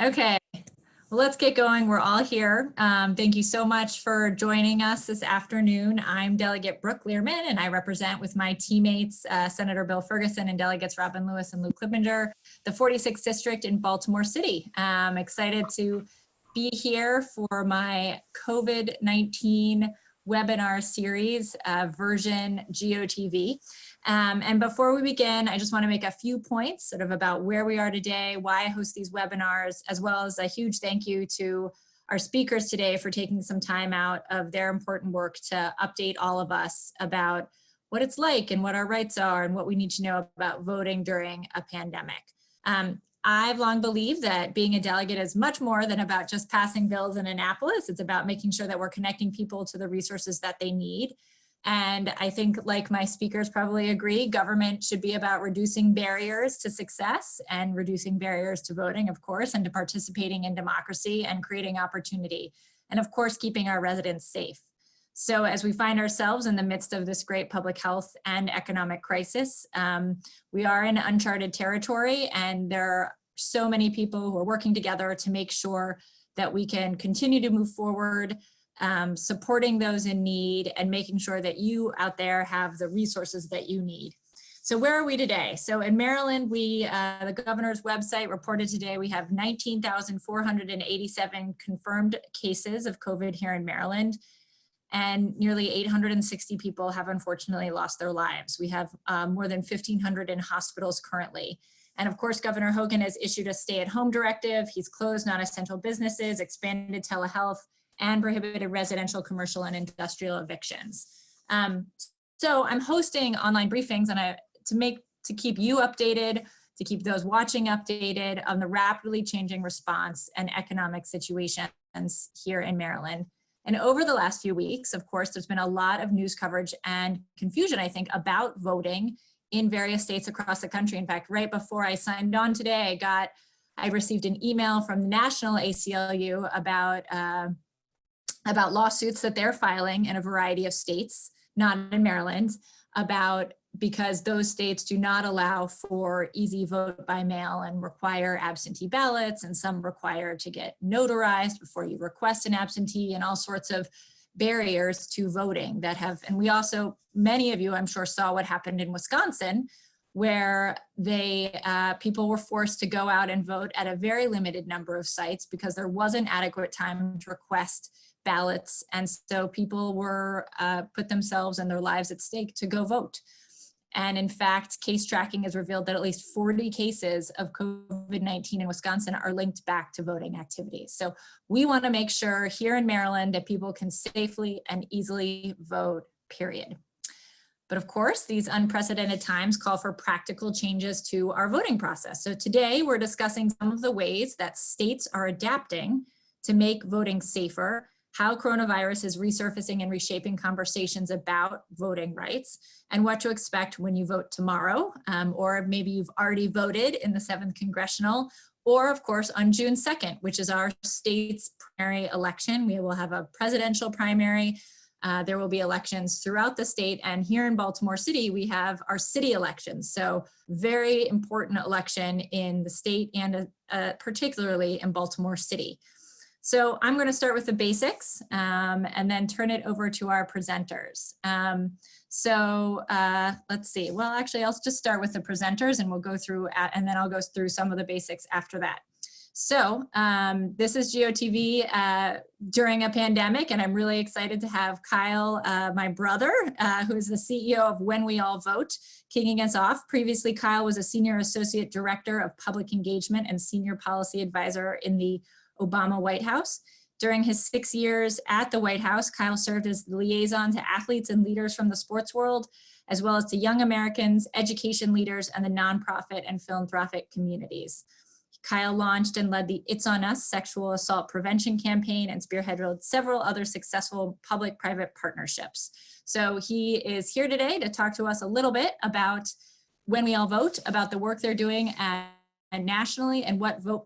Okay, well, let's get going. We're all here. Thank you so much for joining us this afternoon. I'm Delegate Brooke Learman, and I represent with my teammates, Senator Bill Ferguson and Delegates Robin Lewis and Lou Clippinger, the 46th District in Baltimore City. I'm excited to be here for my COVID-19 webinar series, version GOTV. And before we begin, I just want to make a few points sort of about where we are today, why I host these webinars, as well as a huge thank you to our speakers today for taking some time out of their important work to update all of us about what it's like and what our rights are and what we need to know about voting during a pandemic. I've long believed that being a delegate is much more than about just passing bills in Annapolis. It's about making sure that we're connecting people to the resources that they need. And I think, like my speakers probably agree, government should be about reducing barriers to success and reducing barriers to voting, of course, and to participating in democracy and creating opportunity. And of course, keeping our residents safe. So as we find ourselves in the midst of this great public health and economic crisis, we are in uncharted territory, and there are so many people who are working together to make sure that we can continue to move forward, supporting those in need and making sure that you out there have the resources that you need. So where are we today? So in Maryland, the governor's website reported today we have 19,487 confirmed cases of COVID here in Maryland, and nearly 860 people have unfortunately lost their lives. We have more than 1,500 in hospitals currently. And of course, Governor Hogan has issued a stay-at-home directive. He's closed non-essential businesses, expanded telehealth, and prohibited residential, commercial, and industrial evictions. So I'm hosting online briefings to keep you updated, to keep those watching updated on the rapidly changing response and economic situations here in Maryland. And over the last few weeks, of course, there's been a lot of news coverage and confusion, I think, about voting in various states across the country. In fact, right before I signed on today, I received an email from the National ACLU about lawsuits that they're filing in a variety of states, not in Maryland, because those states do not allow for easy vote by mail and require absentee ballots, and some require to get notarized before you request an absentee, and all sorts of barriers to voting and we also, many of you I'm sure saw what happened in Wisconsin, where people were forced to go out and vote at a very limited number of sites because there wasn't adequate time to request ballots. And so people were put themselves and their lives at stake to go vote. And in fact, case tracking has revealed that at least 40 cases of COVID-19 in Wisconsin are linked back to voting activities. So we want to make sure here in Maryland that people can safely and easily vote, period. But of course, these unprecedented times call for practical changes to our voting process. So today we're discussing some of the ways that states are adapting to make voting safer, how coronavirus is resurfacing and reshaping conversations about voting rights, and what to expect when you vote tomorrow, or maybe you've already voted in the 7th Congressional, or of course on June 2nd, which is our state's primary election. We will have a presidential primary. There will be elections throughout the state, and here in Baltimore City, we have our city elections. So very important election in the state and particularly in Baltimore City. So I'm going to start with the basics and then turn it over to our presenters. Let's see. Well, actually, I'll just start with the presenters and we'll go through, and then I'll go through some of the basics after that. So this is GOTV during a pandemic, and I'm really excited to have Kyle, my brother, who is the CEO of When We All Vote, kicking us off. Previously, Kyle was a Senior Associate Director of Public Engagement and Senior Policy Advisor in the Obama White House. During his 6 years at the White House, Kyle served as the liaison to athletes and leaders from the sports world, as well as to young Americans, education leaders, and the nonprofit and philanthropic communities. Kyle launched and led the It's On Us sexual assault prevention campaign and spearheaded several other successful public-private partnerships. So he is here today to talk to us a little bit about When We All Vote, about the work they're doing nationally and what vote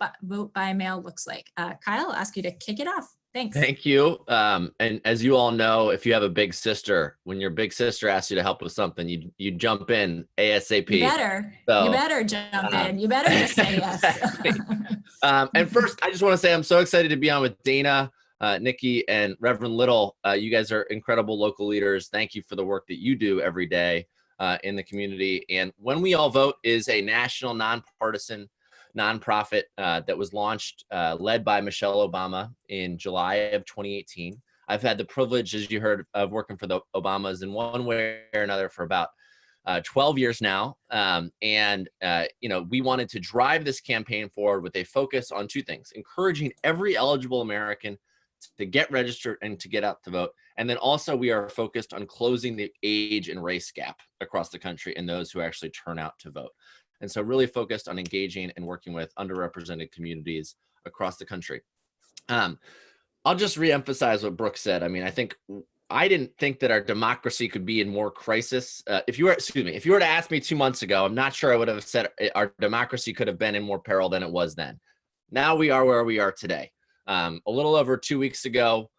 by mail looks like. Kyle, I'll ask you to kick it off. Thanks. Thank you. And as you all know, if you have a big sister, when your big sister asks you to help with something, you jump in ASAP. You better jump in. You better just say yes. Exactly. And first, I just want to say I'm so excited to be on with Dana, Nikki, and Reverend Little. You guys are incredible local leaders. Thank you for the work that you do every day in the community. And When We All Vote is a national nonpartisan nonprofit that was launched, led by Michelle Obama in July of 2018. I've had the privilege, as you heard, of working for the Obamas in one way or another for about 12 years now. We wanted to drive this campaign forward with a focus on two things: encouraging every eligible American to get registered and to get out to vote. And then also we are focused on closing the age and race gap across the country and those who actually turn out to vote. And so really focused on engaging and working with underrepresented communities across the country. I'll just reemphasize what Brooke said. I mean, I didn't think that our democracy could be in more crisis. If you were to ask me 2 months ago, I'm not sure I would have said our democracy could have been in more peril than it was then. Now we are where we are today. A little over 2 weeks ago,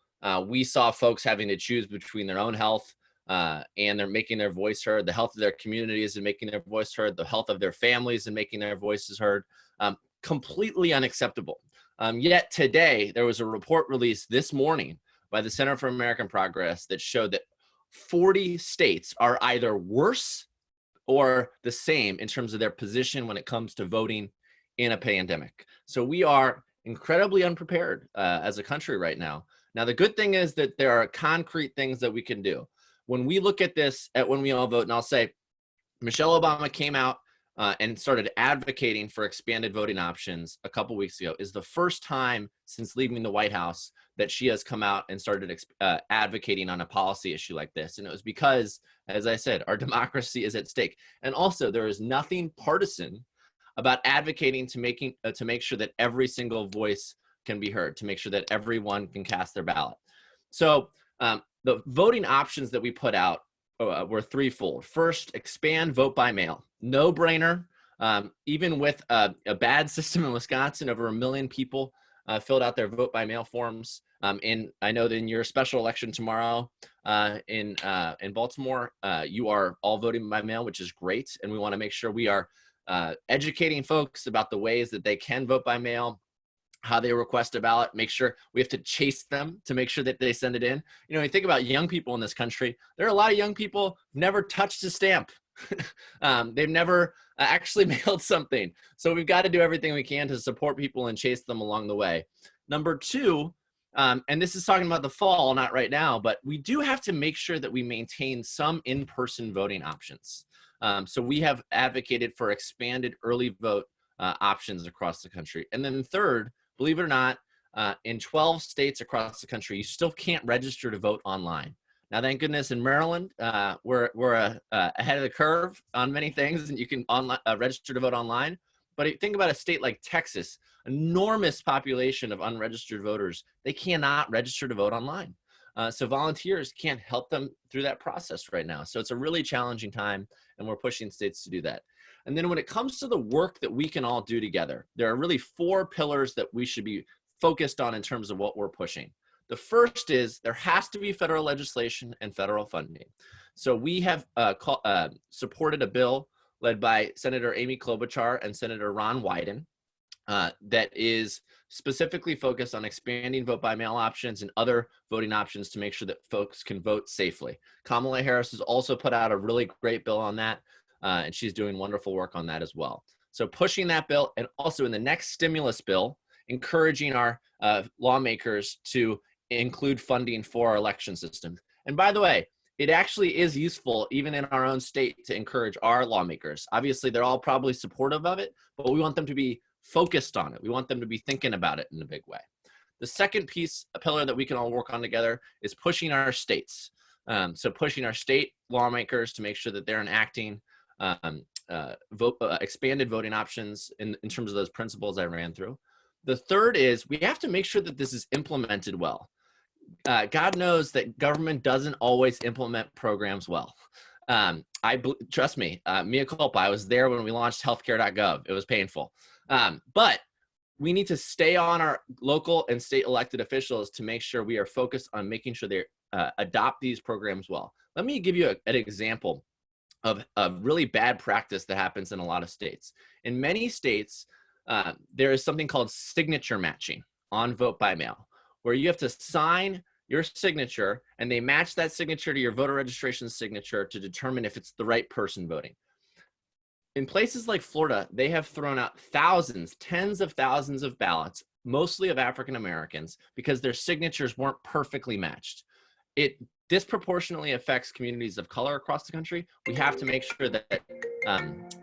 we saw folks having to choose between their own health and they're making their voice heard, the health of their communities and making their voice heard, the health of their families and making their voices heard. Completely unacceptable. Yet today, there was a report released this morning by the Center for American Progress that showed that 40 states are either worse or the same in terms of their position when it comes to voting in a pandemic. So we are incredibly unprepared as a country right now. Now, the good thing is that there are concrete things that we can do. When we look at this at When We All Vote, and I'll say Michelle Obama came out and started advocating for expanded voting options a couple weeks ago, is the first time since leaving the White House that she has come out and started advocating on a policy issue like this. And it was because, as I said, our democracy is at stake. And also, there is nothing partisan about advocating to make sure that every single voice can be heard, to make sure that everyone can cast their ballot. So the voting options that we put out were threefold. First, expand vote by mail. No brainer. Even with a bad system in Wisconsin, over 1 million people filled out their vote by mail forms. And I know that in your special election tomorrow in Baltimore, you are all voting by mail, which is great. And we want to make sure we are educating folks about the ways that they can vote by mail, how they request a ballot, make sure we have to chase them to make sure that they send it in. You know, you think about young people in this country, there are a lot of young people who've never touched a stamp. They've never actually mailed something. So we've got to do everything we can to support people and chase them along the way. Number two, and this is talking about the fall, not right now, but we do have to make sure that we maintain some in-person voting options. So we have advocated for expanded early vote options across the country. And then third, believe it or not, in 12 states across the country, you still can't register to vote online. Now, thank goodness in Maryland, we're ahead of the curve on many things, and you can register to vote online. But think about a state like Texas, enormous population of unregistered voters. They cannot register to vote online. So volunteers can't help them through that process right now. So it's a really challenging time, and we're pushing states to do that. And then when it comes to the work that we can all do together, there are really 4 pillars that we should be focused on in terms of what we're pushing. The first is there has to be federal legislation and federal funding. So we have supported a bill led by Senator Amy Klobuchar and Senator Ron Wyden that is specifically focused on expanding vote by mail options and other voting options to make sure that folks can vote safely. Kamala Harris has also put out a really great bill on that, and she's doing wonderful work on that as well. So pushing that bill, and also in the next stimulus bill, encouraging our lawmakers to include funding for our election system. And by the way, it actually is useful even in our own state to encourage our lawmakers. Obviously, they're all probably supportive of it, but we want them to be focused on it. We want them to be thinking about it in a big way. The second pillar that we can all work on together is pushing our states. So pushing our state lawmakers to make sure that they're enacting expanded voting options in terms of those principles I ran through. The third is we have to make sure that this is implemented well. God knows that government doesn't always implement programs well. Trust me, mea culpa, I was there when we launched healthcare.gov. It was painful. But we need to stay on our local and state elected officials to make sure we are focused on making sure they adopt these programs well. Let me give you an example of a really bad practice that happens in a lot of states. In many states, there is something called signature matching on vote by mail, where you have to sign your signature and they match that signature to your voter registration signature to determine if it's the right person voting. In places like Florida, they have thrown out thousands, tens of thousands of ballots, mostly of African Americans, because their signatures weren't perfectly matched. It disproportionately affects communities of color across the country. We have to make sure that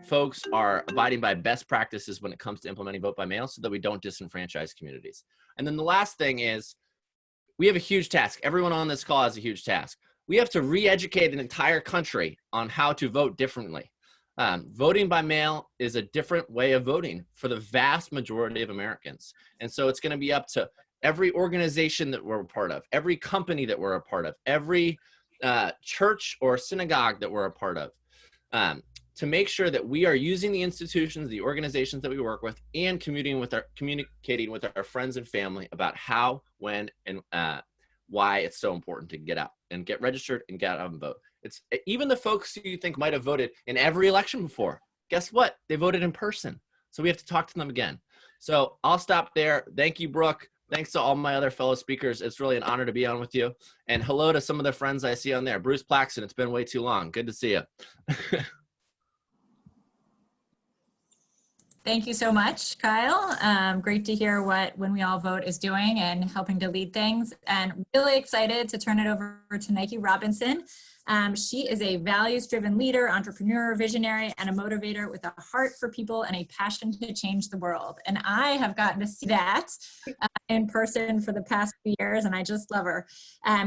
folks are abiding by best practices when it comes to implementing vote by mail so that we don't disenfranchise communities. And then the last thing is, we have a huge task. Everyone on this call has a huge task. We have to re-educate an entire country on how to vote differently. Voting by mail is a different way of voting for the vast majority of Americans. And so it's going to be up to every organization that we're a part of, every company that we're a part of, every church or synagogue that we're a part of, to make sure that we are using the institutions, the organizations that we work with, and communicating with our friends and family about how, when, and why it's so important to get out and get registered and get out and vote. It's even the folks who you think might have voted in every election before. Guess what? They voted in person. So we have to talk to them again. So I'll stop there. Thank you, Brooke. Thanks to all my other fellow speakers. It's really an honor to be on with you. And hello to some of the friends I see on there. Bruce Plaxton, it's been way too long. Good to see you. Thank you so much, Kyle. Great to hear what When We All Vote is doing and helping to lead things. And really excited to turn it over to Nike Robinson. She is a values-driven leader, entrepreneur, visionary, and a motivator with a heart for people and a passion to change the world. And I have gotten to see that in person for the past few years, and I just love her.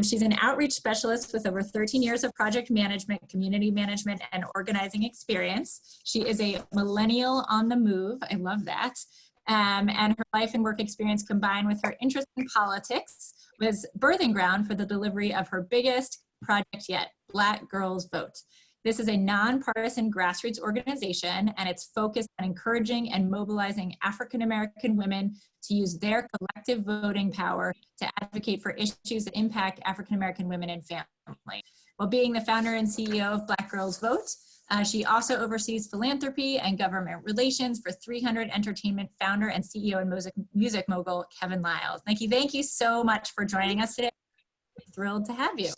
She's an outreach specialist with over 13 years of project management, community management, and organizing experience. She is a millennial on the move. I love that. And her life and work experience combined with her interest in politics was birthing ground for the delivery of her biggest project yet, Black Girls Vote. This is a nonpartisan grassroots organization, and it's focused on encouraging and mobilizing African-American women to use their collective voting power to advocate for issues that impact African-American women and families. While being the founder and CEO of Black Girls Vote, she also oversees philanthropy and government relations for 300 Entertainment founder and CEO and music mogul Kevin Liles. Nikki, thank you so much for joining us today. I'm thrilled to have you.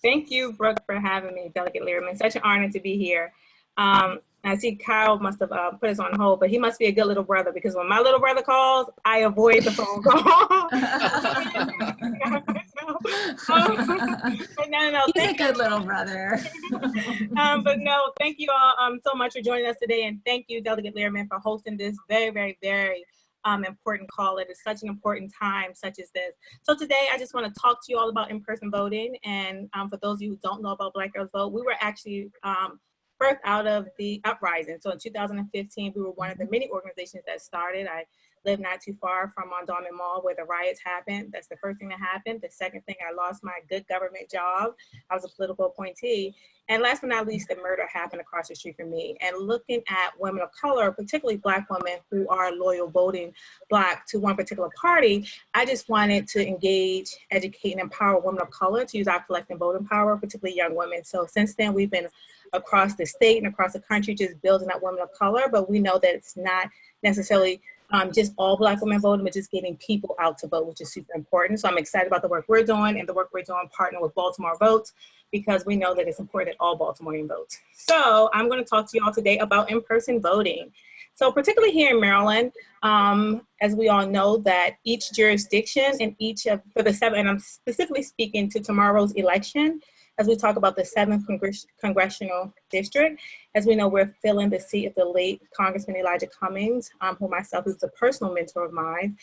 Thank you, Brooke, for having me, Delegate Learman. Such an honor to be here. I see Kyle must have put us on hold, but he must be a good little brother, because when my little brother calls, I avoid the phone call. No, he's a good little brother. But no, thank you all so much for joining us today, and thank you, Delegate Learman, for hosting this very, very, very important call. It is such an important time such as this. So today I just want to talk to you all about in-person voting. And for those of you who don't know about Black Girls Vote, we were actually birthed out of the uprising. So in 2015, we were one of the many organizations that started. I live not too far from Mondawmin Mall where the riots happened. That's the first thing that happened. The second thing, I lost my good government job. I was a political appointee. And last but not least, the murder happened across the street from me. And looking at women of color, particularly Black women who are loyal voting Black to one particular party, I just wanted to engage, educate, and empower women of color to use our collective voting power, particularly young women. So since then, we've been across the state and across the country just building up women of color, but we know that it's not necessarily just all Black women voting, but just getting people out to vote, which is super important. So I'm excited about the work we're doing and the work we're doing partnering with Baltimore Votes, because we know that it's important that all Baltimoreans vote. So I'm going to talk to you all today about in-person voting. So particularly here in Maryland, as we all know, that each jurisdiction and and I'm specifically speaking to tomorrow's election, as we talk about the 7th Congressional District. As we know, we're filling the seat of the late Congressman Elijah Cummings, who myself is a personal mentor of mine.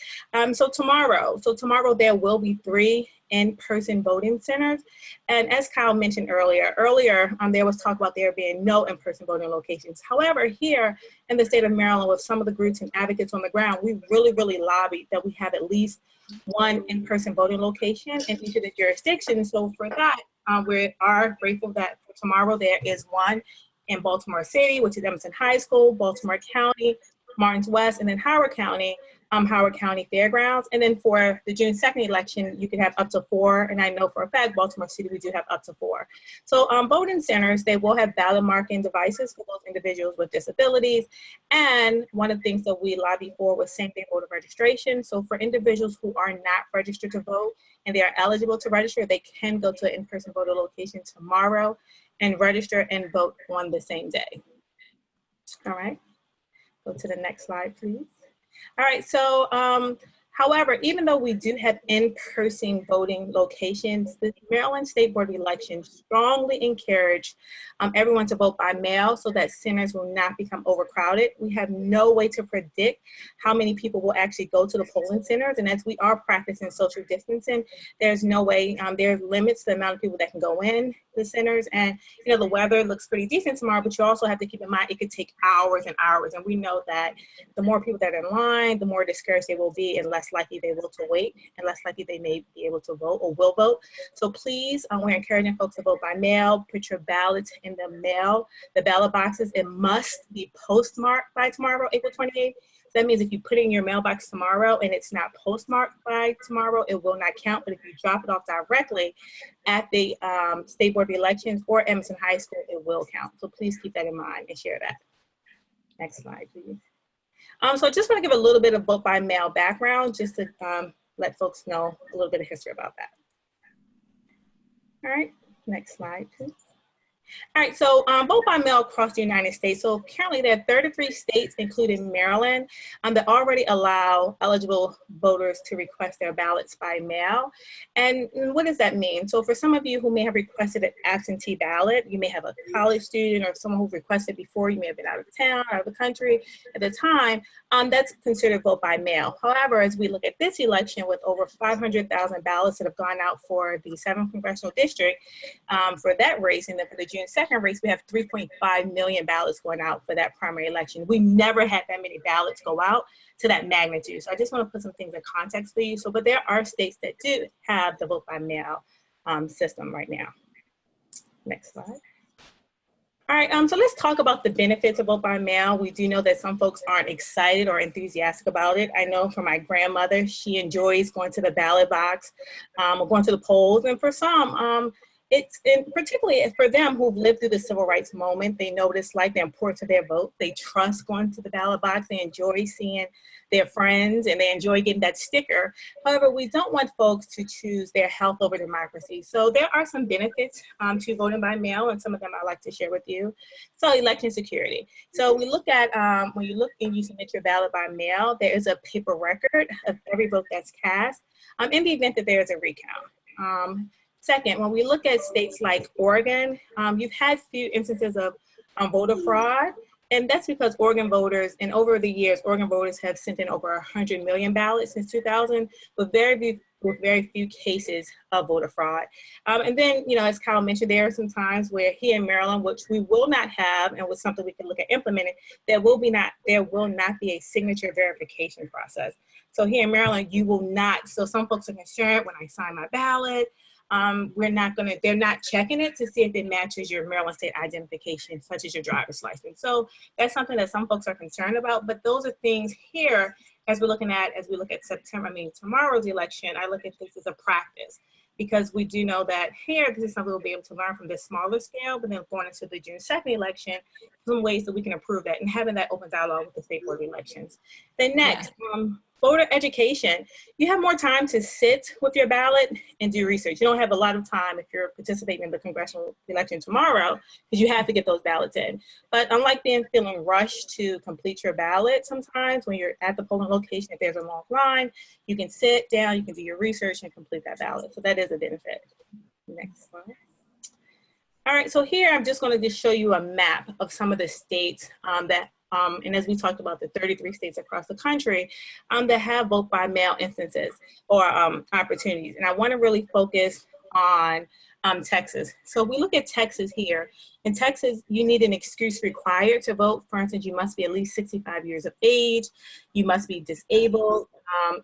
So tomorrow there will be 3 in-person voting centers. And as Kyle mentioned earlier, there was talk about there being no in-person voting locations. However, here in the state of Maryland, with some of the groups and advocates on the ground, we really lobbied that we have at least 1 in-person voting location in each of the jurisdictions. So for that, we are grateful that for tomorrow there is 1 in Baltimore City, which is Emerson High School, Baltimore County, Martins West, and then Howard County. Howard County Fairgrounds. And then for the June 2nd election, you can have up to 4. And I know for a fact, Baltimore City, we do have up to 4. So voting centers, they will have ballot marking devices for those individuals with disabilities. And one of the things that we lobby for was same-day voter registration. So for individuals who are not registered to vote and they are eligible to register, they can go to an in-person voter location tomorrow and register and vote on the same day. All right, go to the next slide, please. All right, so however, even though we do have in-person voting locations, the Maryland State Board of Elections strongly encourage everyone to vote by mail so that centers will not become overcrowded. We have no way to predict how many people will actually go to the polling centers, and as we are practicing social distancing, there's no way, there are limits to the amount of people that can go in the centers. And you know, the weather looks pretty decent tomorrow, but you also have to keep in mind it could take hours and hours, and we know that the more people that are in line, the more discouraged they will be and less likely they will to wait and less likely they may be able to vote or will vote. So please, we're encouraging folks to vote by mail. Put your ballots in the mail. The ballot boxes, it must be postmarked by tomorrow, April 28th. So that means if you put it in your mailbox tomorrow and it's not postmarked by tomorrow, it will not count. But if you drop it off directly at the State Board of Elections or Emerson High School, it will count. So please keep that in mind and share that. Next slide, please. So I just want to give a little bit of vote by mail background just to let folks know a little bit of history about that. All right, next slide, please. All right, so vote by mail across the United States. So currently there are 33 states, including Maryland, that already allow eligible voters to request their ballots by mail. And what does that mean? So for some of you who may have requested an absentee ballot, you may have a college student or someone who requested before, you may have been out of town, out of the country at the time, that's considered vote by mail. However, as we look at this election with over 500,000 ballots that have gone out for the 7th congressional district for that race, and then for the June 2nd race, we have 3.5 million ballots going out for that primary election. We never had that many ballots go out to that magnitude. So I just want to put some things in context for you. So, but there are states that do have the vote by mail system right now. Next slide. All right, so let's talk about the benefits of vote by mail. We do know that some folks aren't excited or enthusiastic about it. I know for my grandmother, she enjoys going to the ballot box or going to the polls. And for some, particularly for them who've lived through the civil rights moment, they know what it's like, the importance of their vote. They trust going to the ballot box. They enjoy seeing their friends and they enjoy getting that sticker. However, we don't want folks to choose their health over democracy. So there are some benefits to voting by mail, and some of them I'd like to share with you. So election security. So we look at, when you look and you submit your ballot by mail, there is a paper record of every vote that's cast in the event that there is a recount. Second, when we look at states like Oregon, you've had few instances of voter fraud, and that's because Oregon voters, and over the years, Oregon voters have sent in over 100 million ballots since 2000, with very few cases of voter fraud. And then, you know, as Kyle mentioned, there are some times where here in Maryland, which we will not have, and was something we can look at implementing, there will not be a signature verification process. So here in Maryland, you will not. So some folks are concerned when I sign my ballot. They're not checking it to see if it matches your Maryland state identification, such as your driver's license. So that's something that some folks are concerned about, but those are things here as we look at tomorrow's election, I look at this as a practice, because we do know that here, this is something we'll be able to learn from this smaller scale, but then going into the June 2nd election, some ways that we can improve that and having that open dialogue with the State Board of Elections. Then next, voter education. You have more time to sit with your ballot and do research. You don't have a lot of time if you're participating in the congressional election tomorrow, because you have to get those ballots in. But unlike feeling rushed to complete your ballot, sometimes when you're at the polling location, if there's a long line, you can sit down, you can do your research and complete that ballot. So that is a benefit. Next slide. All right, so here I'm just going to show you a map of some of the states and as we talked about, the 33 states across the country that have vote by mail instances or opportunities. And I want to really focus on Texas. So if we look at Texas here, in Texas, you need an excuse required to vote. For instance, you must be at least 65 years of age. You must be disabled.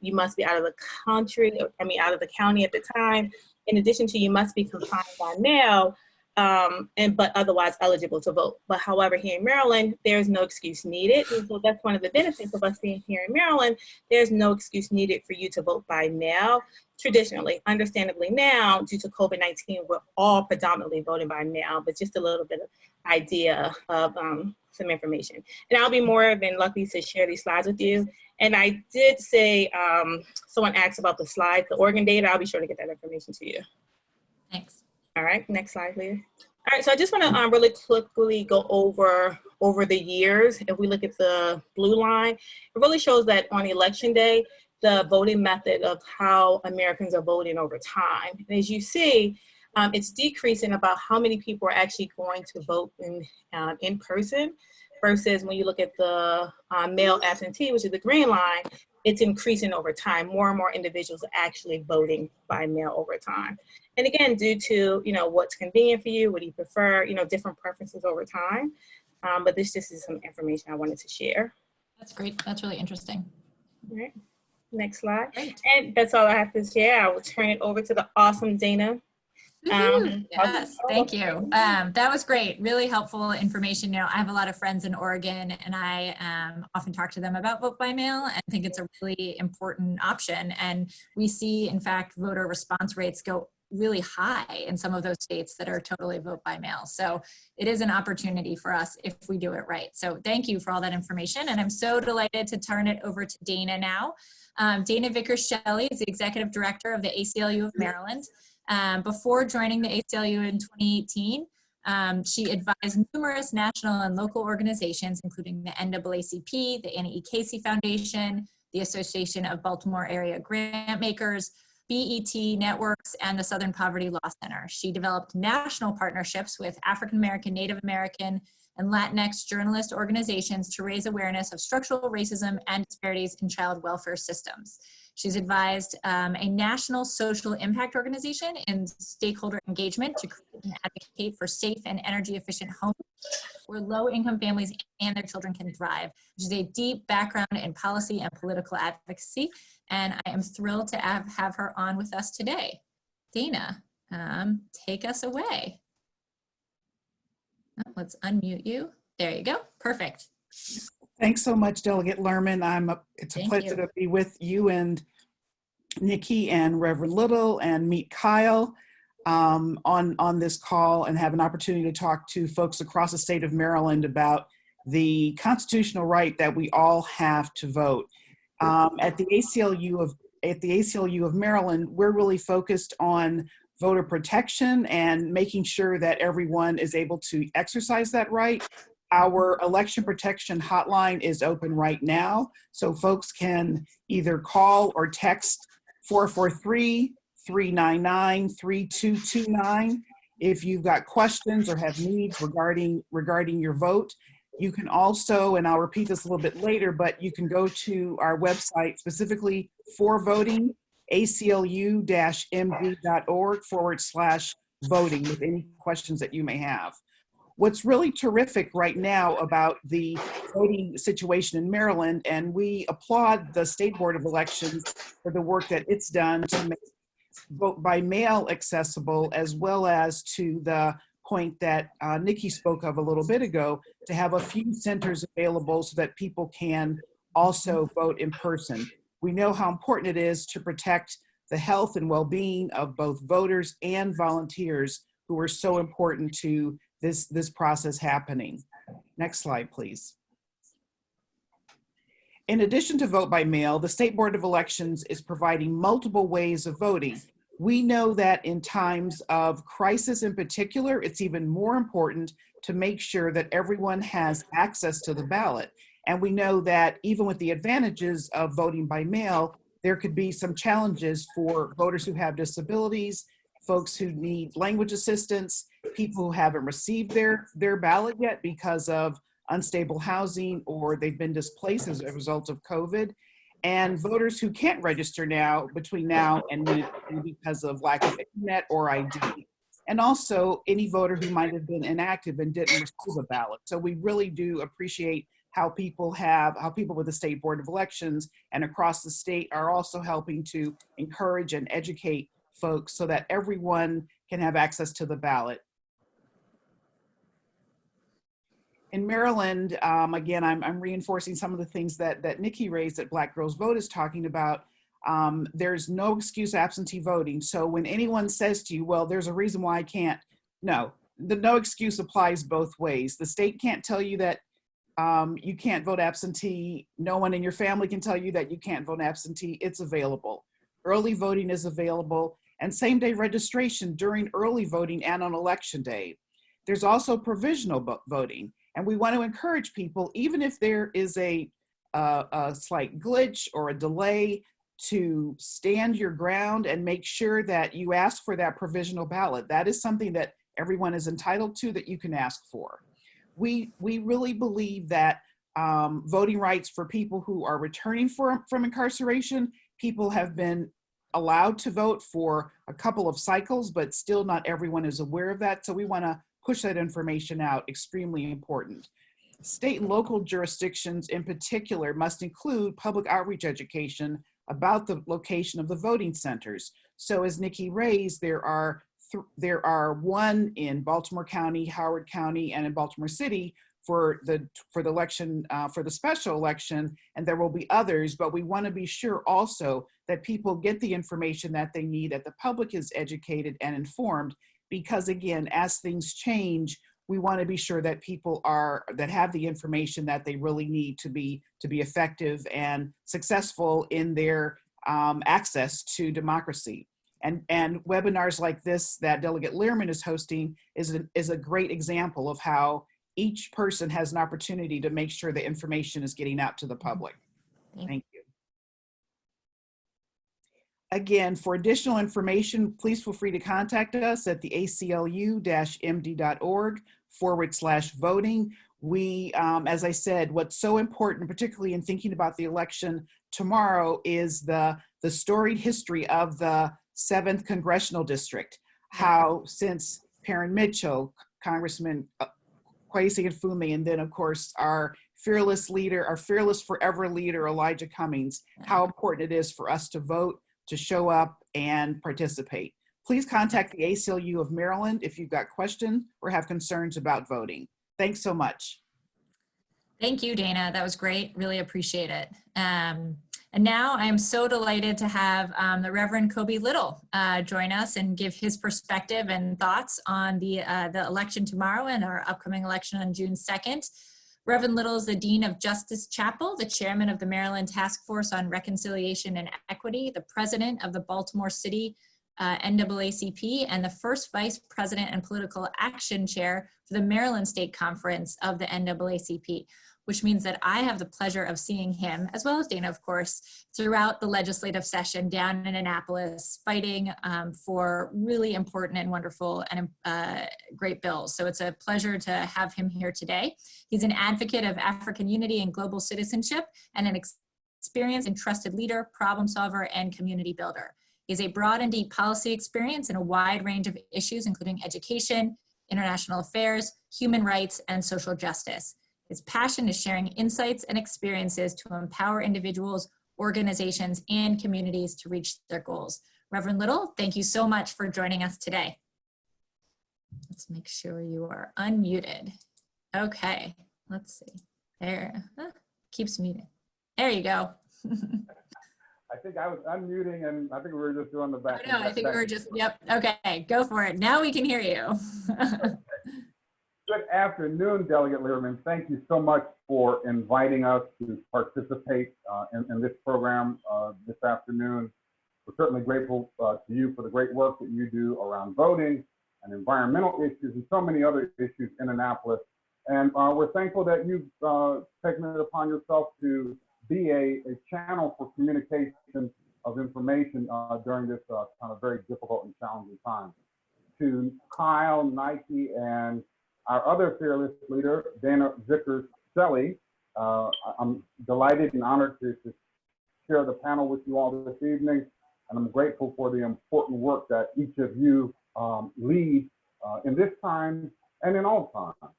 You must be out of the country, out of the county at the time. In addition to, you must be confined by mail but otherwise eligible to vote. But however, here in Maryland, there's no excuse needed. And so that's one of the benefits of us being here in Maryland. There's no excuse needed for you to vote by mail. Traditionally, understandably now, due to COVID-19, we're all predominantly voting by mail, but just a little bit of idea of some information. And I'll be more than lucky to share these slides with you. And I did say, someone asked about the slides, the Oregon data. I'll be sure to get that information to you. Thanks. All right, next slide, please. All right, so I just want to really quickly go over the years. If we look at the blue line, it really shows that on election day, the voting method of how Americans are voting over time. And as you see, it's decreasing about how many people are actually going to vote in person versus when you look at the mail absentee, which is the green line, it's increasing over time. More and more individuals are actually voting by mail over time. And again, due to, what's convenient for you, what do you prefer, different preferences over time. But this just is some information I wanted to share. That's great. That's really interesting. All right, next slide. Great. And that's all I have to share. I will turn it over to the awesome Dana. Yes, thank you. That was great. Really helpful information. I have a lot of friends in Oregon, and I often talk to them about vote by mail and think it's a really important option. And we see, in fact, voter response rates go really high in some of those states that are totally vote by mail. So it is an opportunity for us if we do it right. So thank you for all that information. And I'm so delighted to turn it over to Dana now. Dana Vickers-Shelley is the Executive Director of the ACLU of Maryland. Before joining the ACLU in 2018, she advised numerous national and local organizations, including the NAACP, the Annie E. Casey Foundation, the Association of Baltimore Area Grant Makers, BET Networks, and the Southern Poverty Law Center. She developed national partnerships with African American, Native American, and Latinx journalist organizations to raise awareness of structural racism and disparities in child welfare systems. She's advised a national social impact organization in stakeholder engagement to create and advocate for safe and energy efficient homes where low-income families and their children can thrive, which is a deep background in policy and political advocacy. And I am thrilled to have her on with us today. Dana, take us away. Oh, let's unmute you. There you go. Perfect. Thanks so much, Delegate Lerman. It's a pleasure to be with you and Nikki and Reverend Little and meet Kyle on this call and have an opportunity to talk to folks across the state of Maryland about the constitutional right that we all have to vote. At the ACLU of Maryland, we're really focused on voter protection and making sure that everyone is able to exercise that right. Our election protection hotline is open right now, so folks can either call or text 443-399-3229 if you've got questions or have needs regarding your vote. You can also, and I'll repeat this a little bit later, but you can go to our website specifically for voting, aclu-md.org/voting with any questions that you may have. What's really terrific right now about the voting situation in Maryland, and we applaud the State Board of Elections for the work that it's done to make vote by mail accessible, as well as to the point that Nikki spoke of a little bit ago, to have a few centers available so that people can also vote in person. We know how important it is to protect the health and well-being of both voters and volunteers who are so important to this process happening. Next slide, please. In addition to vote by mail, the State Board of Elections is providing multiple ways of voting. We know that in times of crisis in particular, it's even more important to make sure that everyone has access to the ballot. And we know that even with the advantages of voting by mail, there could be some challenges for voters who have disabilities, folks who need language assistance, people who haven't received their ballot yet because of unstable housing or they've been displaced as a result of COVID, and voters who can't register now between now and because of lack of internet or ID, and also any voter who might have been inactive and didn't receive a ballot. So we really do appreciate how people with the State Board of Elections and across the state are also helping to encourage and educate folks so that everyone can have access to the ballot. In Maryland, again, I'm reinforcing some of the things that Nikki raised that Black Girls Vote is talking about. There's no excuse absentee voting. So when anyone says to you, well, there's a reason why I can't, no, the no excuse applies both ways. The state can't tell you that you can't vote absentee. No one in your family can tell you that you can't vote absentee. It's available. Early voting is available, and same-day registration during early voting and on election day. There's also provisional voting, and we want to encourage people, even if there is a slight glitch or a delay, to stand your ground and make sure that you ask for that provisional ballot. That is something that everyone is entitled to, that you can ask for. We really believe that voting rights for people who are returning from incarceration, people have been allowed to vote for a couple of cycles, but still not everyone is aware of that. So we want to push that information out, extremely important. State and local jurisdictions in particular must include public outreach education about the location of the voting centers. So as Nikki raised, there are one in Baltimore County, Howard County, and in Baltimore City for the election, for the special election, and there will be others, but we want to be sure also that people get the information that they need, that the public is educated and informed, because again, as things change, we want to be sure that people that have the information that they really need to be effective and successful in their access to democracy. And webinars like this that Delegate Lehrman is hosting is a great example of how each person has an opportunity to make sure the information is getting out to the public. Thank you. Again, for additional information, please feel free to contact us at the aclu-md.org/voting. We, as I said, what's so important, particularly in thinking about the election tomorrow, is the storied history of the 7th Congressional District. How since Perrin Mitchell, Congressman Kwesi Mfume, and then of course our fearless leader, our fearless forever leader, Elijah Cummings, how important it is for us to vote, to show up and participate. Please contact the ACLU of Maryland if you've got questions or have concerns about voting. Thanks so much. Thank you, Dana. That was great. Really appreciate it. And now I am so delighted to have the Reverend Kobe Little join us and give his perspective and thoughts on the election tomorrow and our upcoming election on June 2nd. Reverend Little is the Dean of Justice Chapel, the Chairman of the Maryland Task Force on Reconciliation and Equity, the President of the Baltimore City NAACP, and the first Vice President and Political Action Chair for the Maryland State Conference of the NAACP, which means that I have the pleasure of seeing him, as well as Dana, of course, throughout the legislative session down in Annapolis, fighting for really important and wonderful and great bills. So it's a pleasure to have him here today. He's an advocate of African unity and global citizenship, and an experienced and trusted leader, problem solver, and community builder. He has a broad and deep policy experience in a wide range of issues, including education, international affairs, human rights, and social justice. His passion is sharing insights and experiences to empower individuals, organizations, and communities to reach their goals. Reverend Little, thank you so much for joining us today. Let's make sure you are unmuted. Okay, let's see. There, keeps muting. There you go. I think I was unmuting, and I think we were just doing the back. No, I think we were just, yep. Okay, go for it. Now we can hear you. Good afternoon, Delegate Lehrman. Thank you so much for inviting us to participate in this program this afternoon. We're certainly grateful to you for the great work that you do around voting and environmental issues and so many other issues in Annapolis. And we're thankful that you've taken it upon yourself to be a channel for communication of information during this kind of very difficult and challenging time. To Kyle, Nike, and our other fearless leader, Dana Vickers-Shelley, I'm delighted and honored to share the panel with you all this evening, and I'm grateful for the important work that each of you lead in this time and in all times.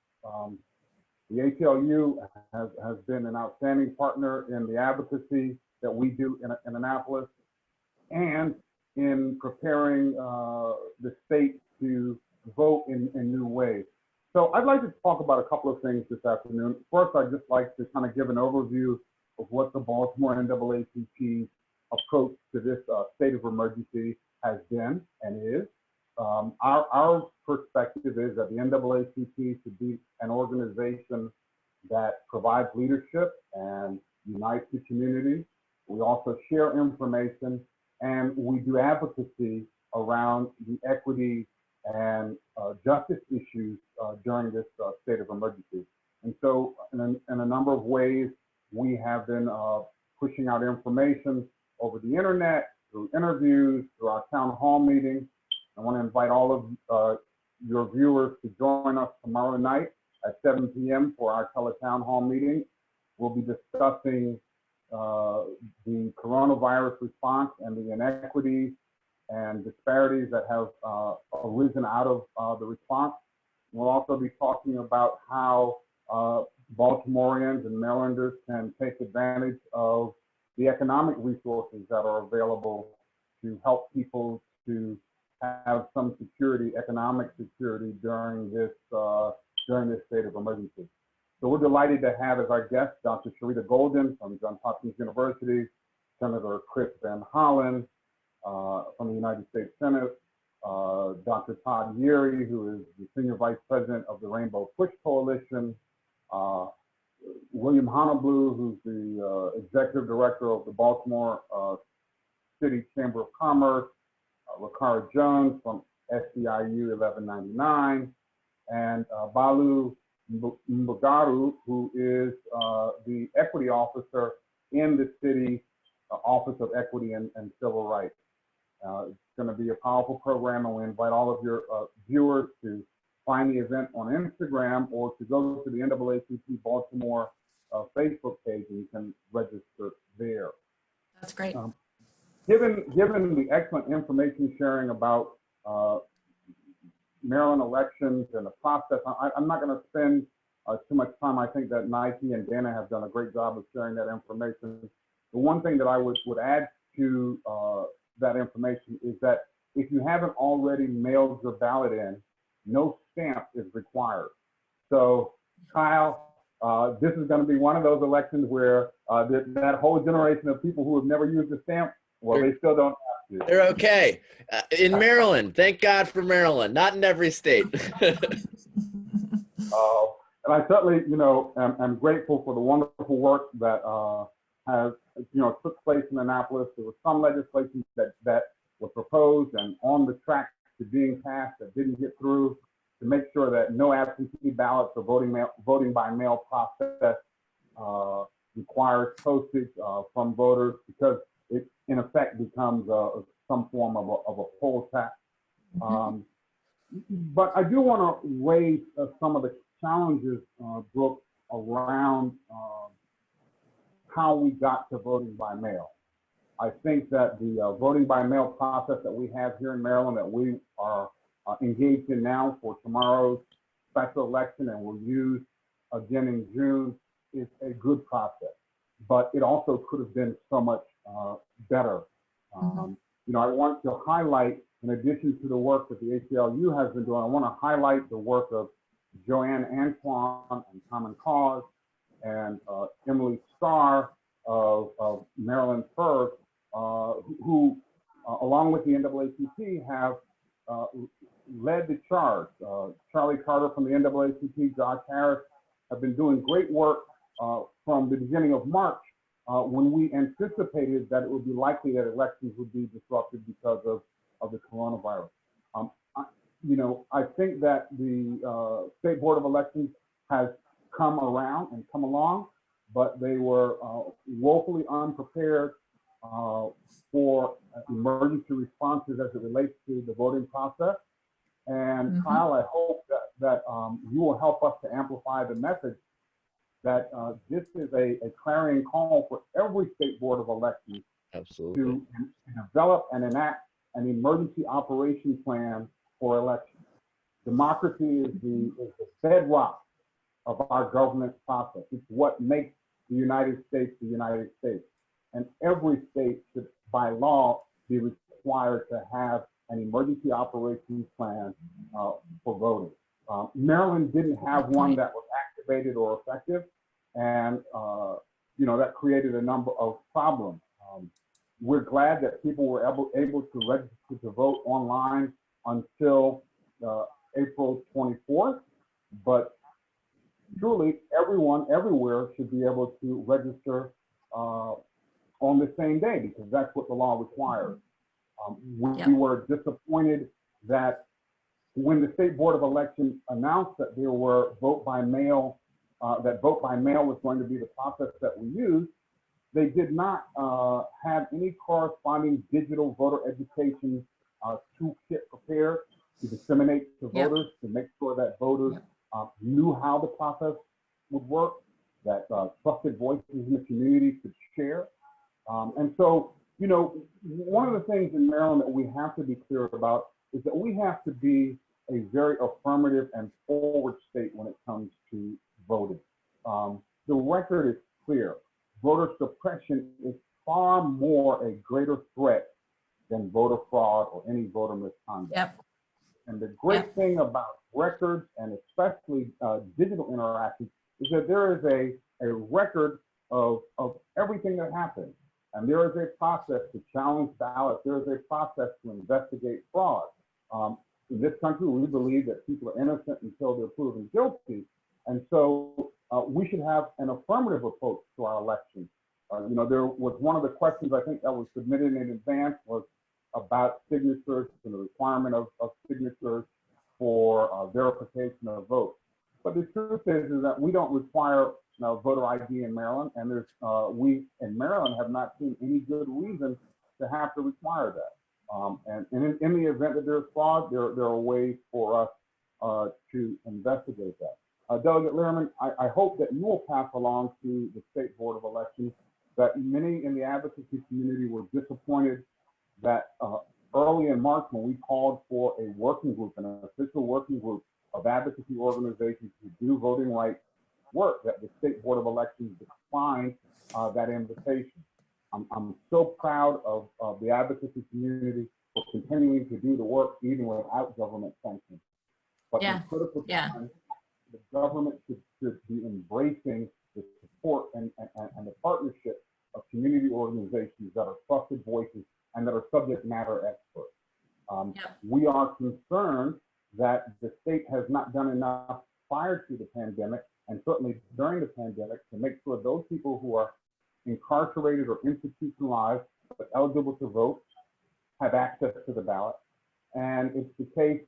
The ACLU has been an outstanding partner in the advocacy that we do in Annapolis and in preparing the state to vote in new ways. So I'd like to talk about a couple of things this afternoon. First, I'd just like to kind of give an overview of what the Baltimore NAACP approach to this state of emergency has been and is. Our perspective is that the NAACP should be an organization that provides leadership and unites the community. We also share information, and we do advocacy around the equity and justice issues during this state of emergency. And so in a number of ways, we have been pushing out information over the internet, through interviews, through our town hall meetings. I want to invite all of your viewers to join us tomorrow night at 7 p.m. for our teletown hall meeting. We'll be discussing the coronavirus response and the inequities and disparities that have arisen out of the response. We'll also be talking about how Baltimoreans and Marylanders can take advantage of the economic resources that are available to help people to have some security, economic security during this state of emergency. So we're delighted to have as our guest Dr. Sharita Golden from Johns Hopkins University, Senator Chris Van Hollen from the United States Senate, Dr. Todd Yeary, who is the Senior Vice President of the Rainbow Push Coalition, William Honolulu, who's the Executive Director of the Baltimore City Chamber of Commerce, Ricara Jones from SEIU 1199, and Balu Mbagaru, who is the Equity Officer in the City Office of Equity and Civil Rights. It's going to be a powerful program, and we invite all of your viewers to find the event on Instagram or to go to the NAACP Baltimore Facebook page, and you can register there. That's great. Given the excellent information sharing about Maryland elections and the process, I'm not going to spend too much time. I think that Nike and Dana have done a great job of sharing that information. The one thing that I would add to that information is that if you haven't already mailed your ballot in, no stamp is required. So, Kyle, this is going to be one of those elections where that whole generation of people who have never used a stamp, well, they still don't have to. They're okay. In Maryland, thank God for Maryland, not in every state. And I certainly, am grateful for the wonderful work that has, took place in Annapolis. There was some legislation that was proposed and on the track to being passed that didn't get through, to make sure that no absentee ballots or voting by mail process requires postage from voters, because it in effect becomes some form of a poll tax. But I do want to raise some of the challenges, Brooke, around how we got to voting by mail. I think that the voting by mail process that we have here in Maryland, that we are engaged in now for tomorrow's special election and will use again in June, is a good process. But it also could have been so much better. I want to highlight, in addition to the work that the ACLU has been doing, I want to highlight the work of Joanne Antoine and Common Cause and Emily Starr of Maryland First, who, along with the NAACP, have led the charge. Charlie Carter from the NAACP, Josh Harris, have been doing great work from the beginning of March, when we anticipated that it would be likely that elections would be disrupted because of the coronavirus. I think that the State Board of Elections has come around and come along, but they were woefully unprepared for emergency responses as it relates to the voting process. And Kyle, I hope that you will help us to amplify the message that this is a clarion call for every State Board of Elections to develop and enact an emergency operation plan for elections. Democracy is the bedrock of our government process. It's what makes the United States the United States. And every state should, by law, be required to have an emergency operations plan for voting. Maryland didn't have Good one point. that was activated or effective, and that created a number of problems. We're glad that people were able to register to vote online until April 24th, but surely everyone everywhere should be able to register on the same day, because that's what the law requires. We were disappointed that when the State Board of Elections announced that there were vote by mail was going to be the process that we used, they did not have any corresponding digital voter education toolkit prepared to disseminate to voters, to make sure that voters knew how the process would work, that trusted voices in the community could share. And so, one of the things in Maryland that we have to be clear about is that we have to be a very affirmative and forward state when it comes to voting. The record is clear. Voter suppression is far more a greater threat than voter fraud or any voter misconduct. And the great thing about records, and especially digital interactions, is that there is a record of everything that happens. And there is a process to challenge ballots. There is a process to investigate fraud. In this country, we believe that people are innocent until they're proven guilty. And so we should have an affirmative approach to our elections. There was one of the questions I think that was submitted in advance was about signatures and the requirement of signatures for verification of votes. But the truth is that we don't require voter ID in Maryland, and we in Maryland have not seen any good reason to have to require that. And in the event that there's fraud, there are ways for us to investigate that. Delegate Lehrman, I hope that you will pass along to the State Board of Elections that many in the advocacy community were disappointed that early in March, when we called for a working group, an official working group of advocacy organizations to do voting rights work, that the State Board of Elections declined that invitation. I'm so proud of the advocacy community for continuing to do the work even without government sanctions. But in critical times, the government should be embracing the support and the partnership of community organizations that are trusted voices and that are subject matter experts. We are concerned that the state has not done enough prior to the pandemic, and certainly during the pandemic, to make sure those people who are incarcerated or institutionalized but eligible to vote have access to the ballot. And it's the case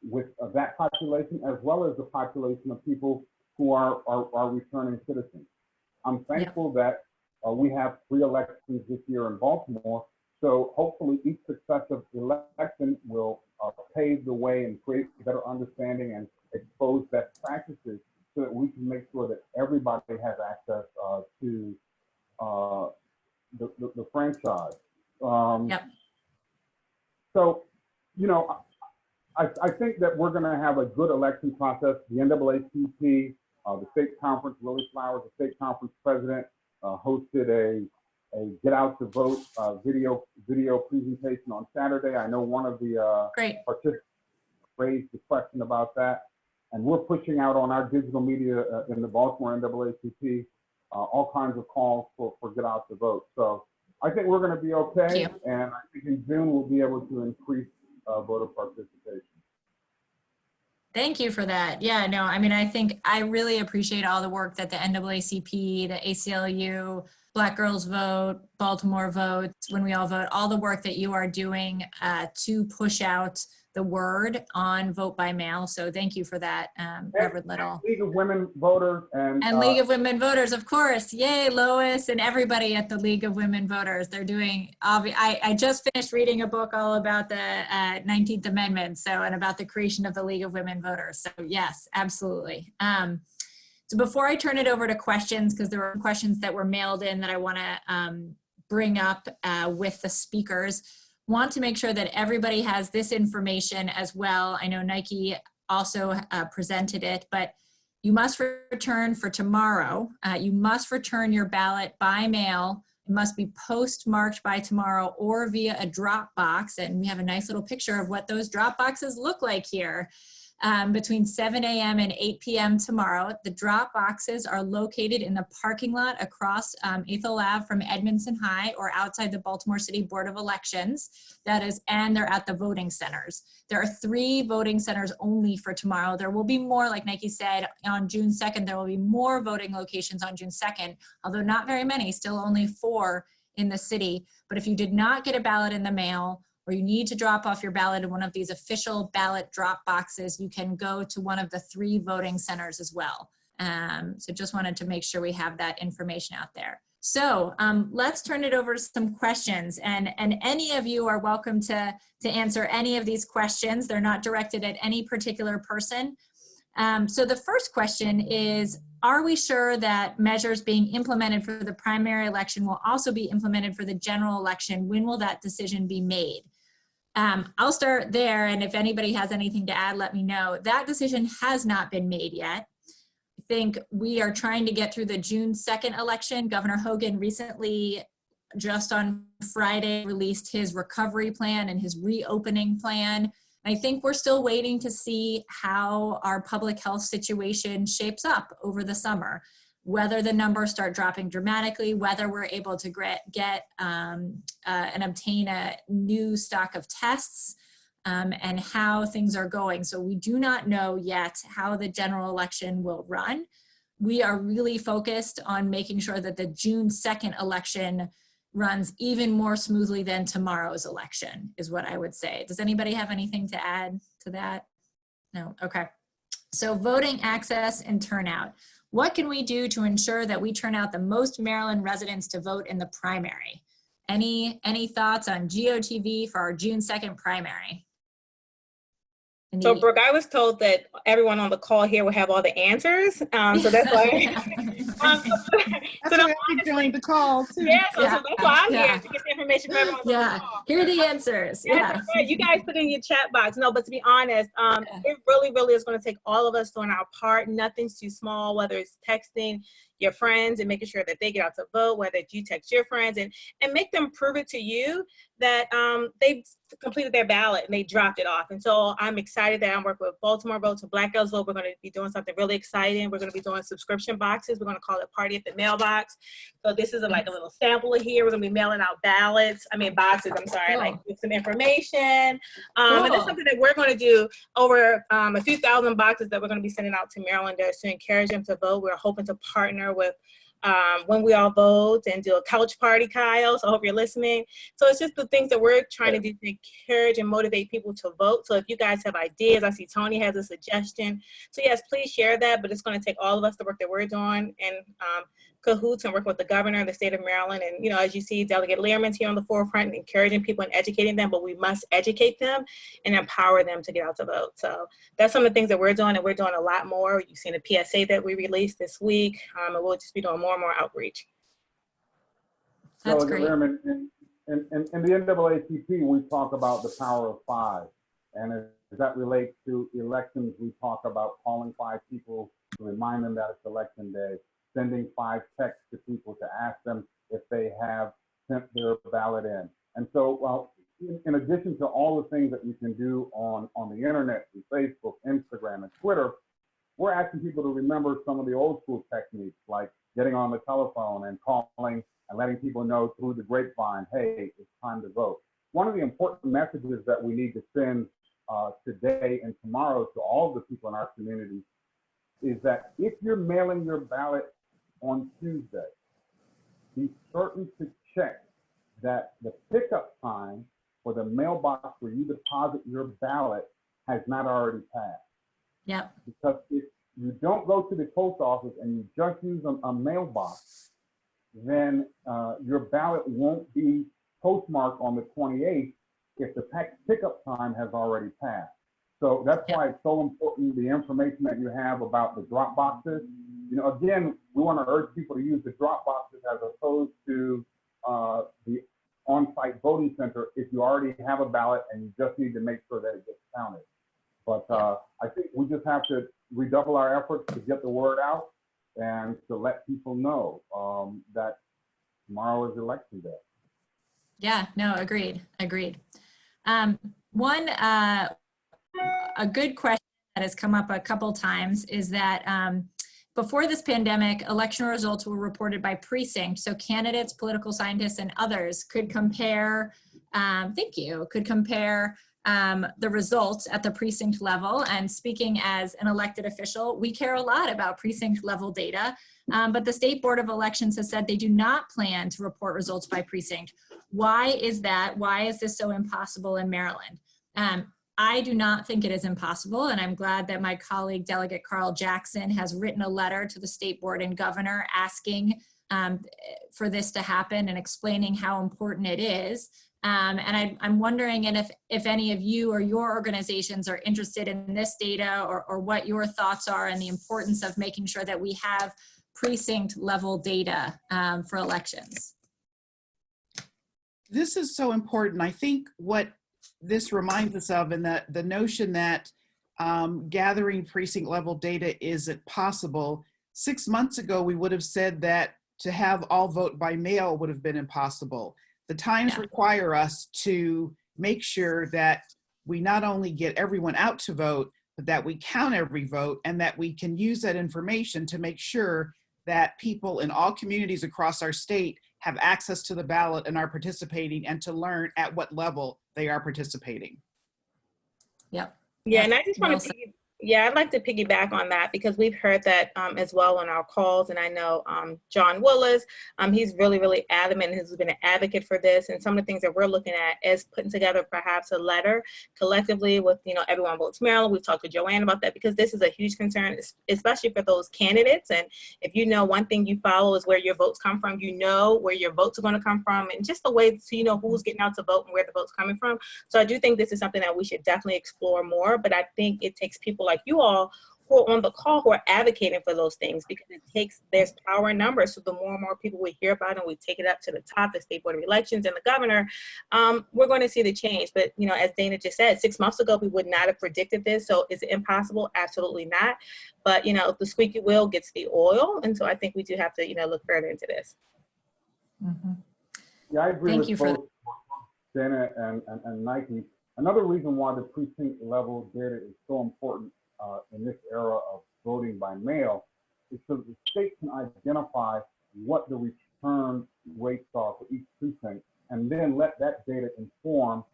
with that population, as well as the population of people who are returning citizens. I'm thankful that we have 3 elections this year in Baltimore. So hopefully each successive election will pave the way and create better understanding and expose best practices so that we can make sure that everybody has access to the franchise. So, I think that we're going to have a good election process. The NAACP, the state conference, Willie Flowers, the state conference president, hosted a get out to vote video presentation on Saturday. I know one of the participants raised the question about that, and we're pushing out on our digital media in the Baltimore NAACP all kinds of calls for get out to vote. So I think we're going to be okay, and I think in June we'll be able to increase voter participation. Thank you for that. Yeah, no, I mean, I think I really appreciate all the work that the NAACP, the ACLU, Black Girls Vote, Baltimore Votes, When We All Vote, all the work that you are doing to push out the word on vote by mail. So thank you for that, Reverend Little. League of Women Voters and League of Women Voters, of course. Yay, Lois and everybody at the League of Women Voters. They're doing, I just finished reading a book all about the 19th Amendment, and about the creation of the League of Women Voters. So yes, absolutely. So before I turn it over to questions, because there were questions that were mailed in that I want to bring up with the speakers, want to make sure that everybody has this information as well. I know Nike also presented it, but you must return for tomorrow. You must return your ballot by mail. It must be postmarked by tomorrow or via a drop box. And we have a nice little picture of what those drop boxes look like here. between 7 a.m. and 8 p.m. tomorrow. The drop boxes are located in the parking lot across Ethel Ave from Edmondson High or outside the Baltimore City Board of Elections. And they're at the voting centers. There are 3 voting centers only for tomorrow. There will be more, like Nike said, on June 2nd. There will be more voting locations on June 2nd, although not very many, still only 4 in the city. But if you did not get a ballot in the mail, or you need to drop off your ballot in one of these official ballot drop boxes, you can go to one of the 3 voting centers as well. So just wanted to make sure we have that information out there. So let's turn it over to some questions, and any of you are welcome to answer any of these questions. They're not directed at any particular person. So the first question is, are we sure that measures being implemented for the primary election will also be implemented for the general election? When will that decision be made? I'll start there, and if anybody has anything to add, let me know. That decision has not been made yet. I think we are trying to get through the June 2nd election. Governor Hogan recently, just on Friday, released his recovery plan and his reopening plan. I think we're still waiting to see how our public health situation shapes up over the summer, whether the numbers start dropping dramatically, whether we're able to get and obtain a new stock of tests, and how things are going. So we do not know yet how the general election will run. We are really focused on making sure that the June 2nd election runs even more smoothly than tomorrow's election, is what I would say. Does anybody have anything to add to that? No, okay. So voting access and turnout. What can we do to ensure that we turn out the most Maryland residents to vote in the primary? Any thoughts on GOTV for our June 2nd primary? So Brooke, I was told that everyone on the call here will have all the answers. So that's why. That's why I joined the call too. Yeah, so that's why I'm here, to get the information from everyone. Yeah, here are the answers. Yeah. Right. You guys put in your chat box. No, but to be honest, it really is going to take all of us doing our part. Nothing's too small, whether it's texting your friends and making sure that they get out to vote, whether you text your friends and make them prove it to you that they've completed their ballot and they dropped it off. And so I'm excited that I'm working with Baltimore Vote to Black Girls Vote. We're going to be doing something really exciting. We're going to be doing subscription boxes. We're going to call it Party at the Mailbox. So this is like a little sample here. We're going to be mailing out boxes, I'm sorry, cool. like with some information. And that's something that we're going to do over a few thousand boxes that we're going to be sending out to Marylanders to encourage them to vote. We're hoping to partner with When We All Vote and do a couch party, Kyle. So I hope you're listening. So it's just the things that we're trying to do to encourage and motivate people to vote. So if you guys have ideas, I see Tony has a suggestion. So yes, please share that, but it's going to take all of us, the work that we're doing, and cahoots and work with the governor of the state of Maryland. And, you know, as you see, Delegate Learman's here on the forefront, encouraging people and educating them, but we must educate them and empower them to get out to vote. So that's some of the things that we're doing, and we're doing a lot more. You've seen a PSA that we released this week, and we'll just be doing more and more outreach. That's great. Learman, in the NAACP, we talk about the power of 5. And as that relates to elections, we talk about calling 5 people to remind them that it's election day, sending 5 texts to people to ask them if they have sent their ballot in. And so, in addition to all the things that you can do on the internet, through Facebook, Instagram, and Twitter, we're asking people to remember some of the old school techniques, like getting on the telephone and calling and letting people know through the grapevine, hey, it's time to vote. One of the important messages that we need to send today and tomorrow to all the people in our community is that if you're mailing your ballot on Tuesday, be certain to check that the pickup time for the mailbox where you deposit your ballot has not already passed. Yep. Because if you don't go to the post office and you just use a mailbox, then your ballot won't be postmarked on the 28th if the pickup time has already passed. So that's why it's so important, the information that you have about the drop boxes. You know, again, we want to urge people to use the drop boxes as opposed to the on-site voting center if you already have a ballot and you just need to make sure that it gets counted. But I think we just have to redouble our efforts to get the word out and to let people know that tomorrow is election day. Yeah, no, agreed. A good question has come up a couple times is that before this pandemic, election results were reported by precinct. So candidates, political scientists, and others could compare, could compare the results at the precinct level. And speaking as an elected official, we care a lot about precinct level data, but the State Board of Elections has said they do not plan to report results by precinct. Why is that? Why is this so impossible in Maryland? I do not think it is impossible, and I'm glad that my colleague, Delegate Carl Jackson, has written a letter to the State Board and Governor asking for this to happen and explaining how important it is. And I'm wondering if any of you or your organizations are interested in this data, or what your thoughts are on the importance of making sure that we have precinct level data for elections. This is so important. I think what this reminds us of, and that the notion that gathering precinct level data isn't possible. 6 months ago, we would have said that to have all vote by mail would have been impossible. The times require us to make sure that we not only get everyone out to vote, but that we count every vote, and that we can use that information to make sure that people in all communities across our state have access to the ballot and are participating, and to learn at what level they are participating. Yep. Yeah, and I just want to, I'd like to piggyback on that, because we've heard that as well on our calls. And I know John Willis, he's really, really adamant, and has been an advocate for this. And some of the things that we're looking at is putting together perhaps a letter collectively with, Everyone Votes Maryland. We've talked to Joanne about that, because this is a huge concern, especially for those candidates. And if one thing you follow is where your votes come from, where your votes are going to come from, and just the way to who's getting out to vote and where the vote's coming from. So I do think this is something that we should definitely explore more, but I think it takes people like you all who are on the call who are advocating for those things, because there's power in numbers. So the more and more people we hear about, and we take it up to the top, the State Board of Elections and the governor, we're going to see the change. But as Dana just said, 6 months ago we would not have predicted this. So is it impossible? Absolutely not. But the squeaky wheel gets the oil, and so I think we do have to look further into this. Mm-hmm. Yeah, I agree Thank with both Dana and Nike. Another reason why the precinct level data is so important in this era of voting by mail is so the state can identify what the return rates are for each precinct, and then let that data inform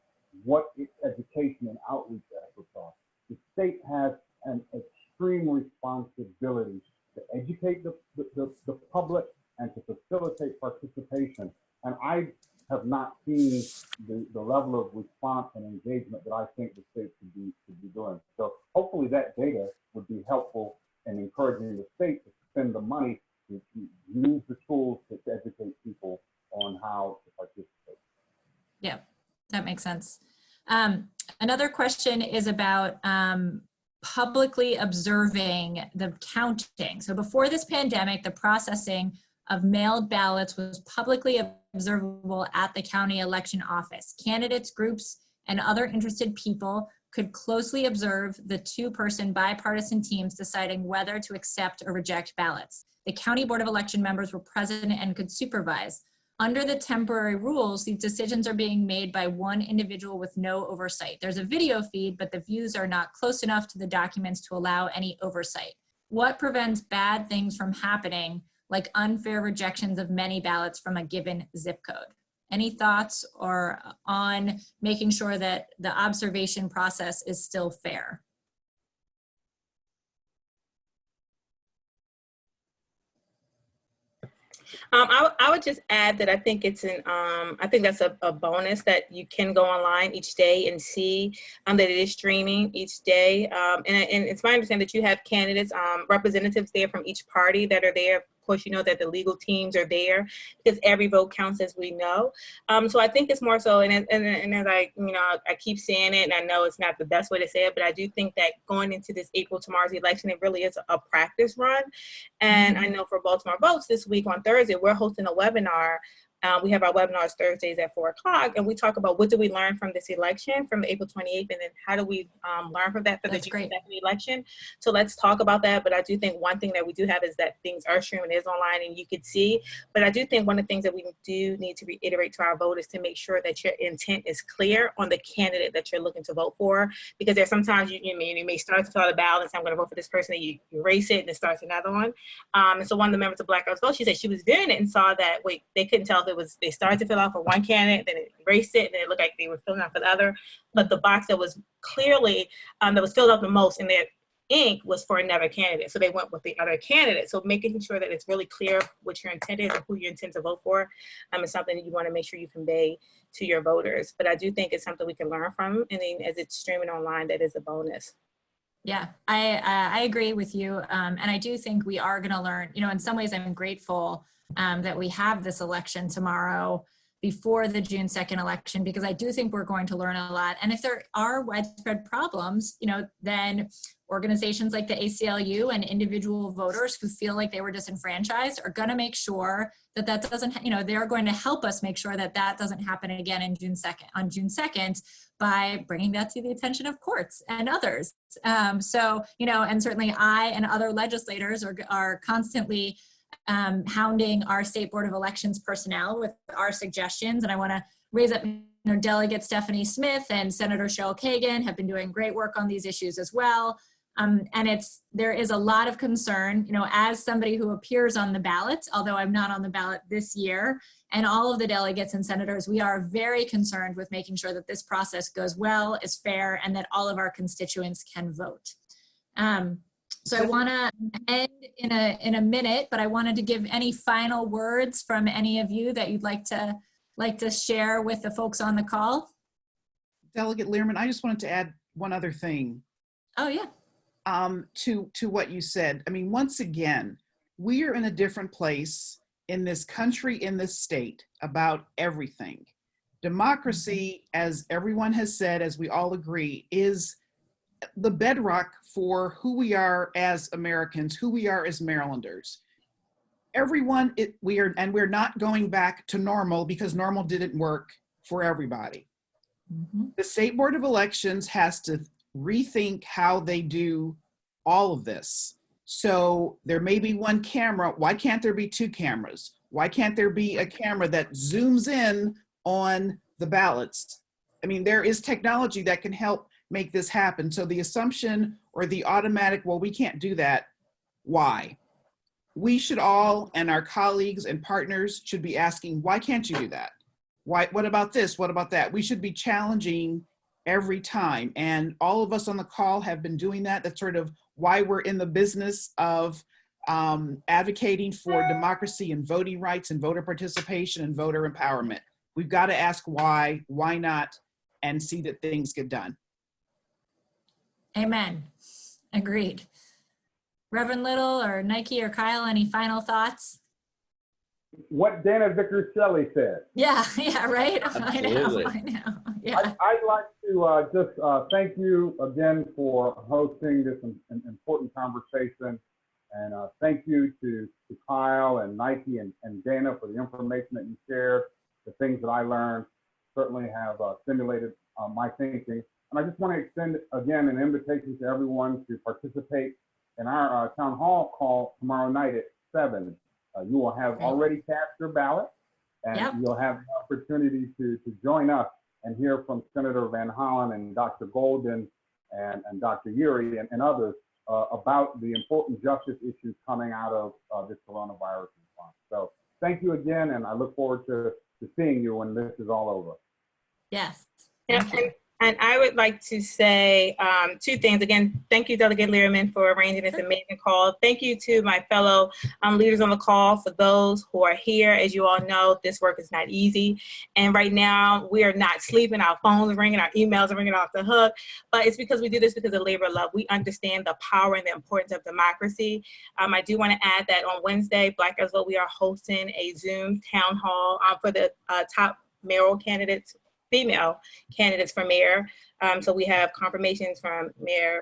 what its education and outreach efforts are. The state has an extreme responsibility to educate the public and to facilitate participation. And I have not seen the level of response and engagement that I think the state should be doing. So hopefully that data would be helpful in encouraging the state to spend the money to use the tools to educate people on how to participate. Yeah, that makes sense. Another question is about publicly observing the counting. So before this pandemic, the processing of mailed ballots was publicly observable at the county election office. Candidates, groups, and other interested people could closely observe the two-person bipartisan teams deciding whether to accept or reject ballots. The County Board of Election members were present and could supervise. Under the temporary rules, these decisions are being made by one individual with no oversight. There's a video feed, but the views are not close enough to the documents to allow any oversight. What prevents bad things from happening, like unfair rejections of many ballots from a given zip code? Any thoughts on making sure that the observation process is still fair? I would just add that I think it's I think that's a bonus that you can go online each day and see that it is streaming each day. And it's my understanding that you have candidates, representatives there from each party that are there. Of course, that the legal teams are there, because every vote counts, as we know. So I think it's more so, and as I keep saying it, and I know it's not the best way to say it, but I do think that going into this April tomorrow's election, it really is a practice run. And I know for Baltimore Votes this week on Thursday, we're hosting a webinar We have our webinars Thursdays at 4 o'clock, and we talk about what did we learn from this election, from April 28th, and then how do we learn from that for the June 2nd election. So let's talk about that. But I do think one thing that we do have is that things are streaming, is online, and you can see. But I do think one of the things that we do need to reiterate to our voters to make sure that your intent is clear on the candidate that you're looking to vote for, because there's sometimes you may start to fill out a ballot and say, I'm going to vote for this person, and you erase it, and it starts another one. And so one of the members of Black Girls Vote, she said she was viewing it and saw that, wait, they couldn't tell if it was, they started to fill out for one candidate, then it erased it, and then it looked like they were filling out for the other. But the box that was clearly, that was filled out the most in their ink was for another candidate. So they went with the other candidate. So making sure that it's really clear what your intent is and who you intend to vote for is something that you want to make sure you convey to your voters. But I do think it's something we can learn from. And then as it's streaming online, that is a bonus. Yeah, I agree with you. And I do think we are going to learn, in some ways I'm grateful that we have this election tomorrow before the June 2nd election, because I do think we're going to learn a lot. And if there are widespread problems, then organizations like the ACLU and individual voters who feel like they were disenfranchised are going to make sure that that doesn't, they're going to help us make sure that that doesn't happen again on June 2nd by bringing that to the attention of courts and others. And certainly I and other legislators are constantly hounding our State Board of Elections personnel with our suggestions. And I want to raise up, Delegate Stephanie Smith and Senator Cheryl Kagan have been doing great work on these issues as well. And there is a lot of concern, as somebody who appears on the ballot, although I'm not on the ballot this year, and all of the delegates and senators, we are very concerned with making sure that this process goes well, is fair, and that all of our constituents can vote. So I want to end in a minute, but I wanted to give any final words from any of you that you'd like to share with the folks on the call. Delegate Learman, I just wanted to add one other thing. Oh yeah. To what you said. I mean, once again, we are in a different place in this country, in this state, about everything. Democracy, as everyone has said, as we all agree, is the bedrock for who we are as Americans, who we are as Marylanders. Everyone, we're not going back to normal because normal didn't work for everybody. Mm-hmm. The State Board of Elections has to rethink how they do all of this. So there may be one camera. Why can't there be two cameras? Why can't there be a camera that zooms in on the ballots? I mean, there is technology that can help make this happen. So the assumption or the automatic, well, we can't do that. Why? We should all, and our colleagues and partners should be asking, why can't you do that? Why? What about this? What about that? We should be challenging every time. And all of us on the call have been doing that. That's sort of why we're in the business of advocating for democracy and voting rights and voter participation and voter empowerment. We've got to ask why not, and see that things get done. Amen. Agreed. Reverend Little or Nike or Kyle, any final thoughts? What Dana Vickers-Shelley said. Yeah, right? Absolutely. I know. Yeah. I'd like to just thank you again for hosting this important conversation. And thank you to Kyle and Nike and Dana for the information that you shared. The things that I learned certainly have stimulated my thinking. And I just want to extend, again, an invitation to everyone to participate in our town hall call tomorrow night at 7. You will have already cast your ballot, and you'll have the opportunity to join us and hear from Senator Van Hollen and Dr. Golden and Dr. Urey and others about the important justice issues coming out of this coronavirus response. So thank you again, and I look forward to seeing you when this is all over. Yes. And I would like to say two things. Again, thank you, Delegate Learman, for arranging this amazing call. Thank you to my fellow leaders on the call. For those who are here, as you all know, this work is not easy. And right now, we are not sleeping. Our phones are ringing, our emails are ringing off the hook. But it's because we do this because of labor of love. We understand the power and the importance of democracy. I do want to add that on Wednesday, Black Girls Vote, we are hosting a Zoom town hall for the top mayoral candidates female candidates for mayor. So we have confirmations from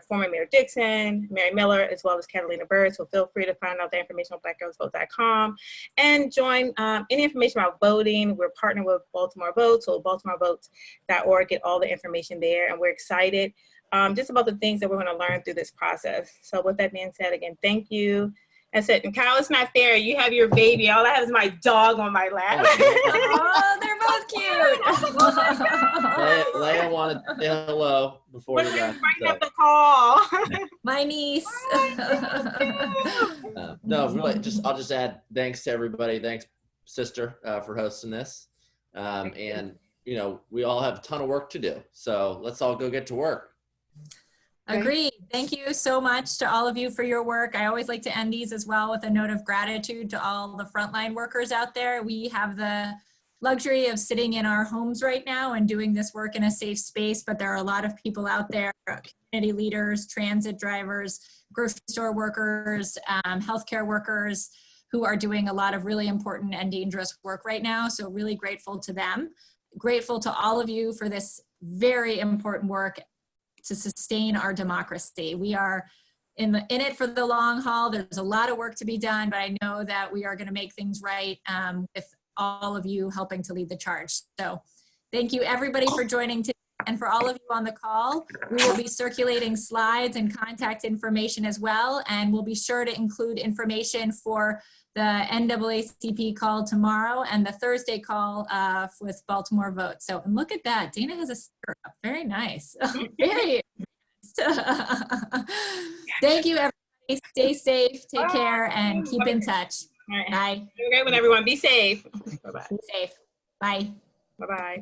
former Mayor Dixon, Mary Miller, as well as Catalina Bird. So feel free to find out the information on blackgirlsvote.com and join any information about voting. We're partnering with Baltimore Vote, so baltimorevotes.org, get all the information there. And we're excited just about the things that we're going to learn through this process. So with that being said, again, thank you. That's it. And Kyle, it's not fair. You have your baby. All I have is my dog on my lap. Oh, they're both cute. Leia wanted to say hello before we got Bring up the call. My niece. no, really, I'll just add thanks to everybody. Thanks, sister, for hosting this. And you know, we all have a ton of work to do. So let's all go get to work. Agreed. Thank you so much to all of you for your work. I always like to end these as well with a note of gratitude to all the frontline workers out there. We have the luxury of sitting in our homes right now and doing this work in a safe space, but there are a lot of people out there, community leaders, transit drivers, grocery store workers, healthcare workers, who are doing a lot of really important and dangerous work right now. So really grateful to them. Grateful to all of you for this very important work to sustain our democracy. We are in it for the long haul. There's a lot of work to be done, but I know that we are going to make things right with all of you helping to lead the charge. So thank you everybody for joining today, and for all of you on the call. We will be circulating slides and contact information as well, and we'll be sure to include information for the NAACP call tomorrow and the Thursday call with Baltimore Vote. So, and look at that, Dana has a sticker up. Very nice. Very Thank you, everybody. Stay safe, take care, and keep in touch. All right. Bye. Have a great one, everyone. Be safe. Bye-bye. Be safe. Bye. Bye-bye.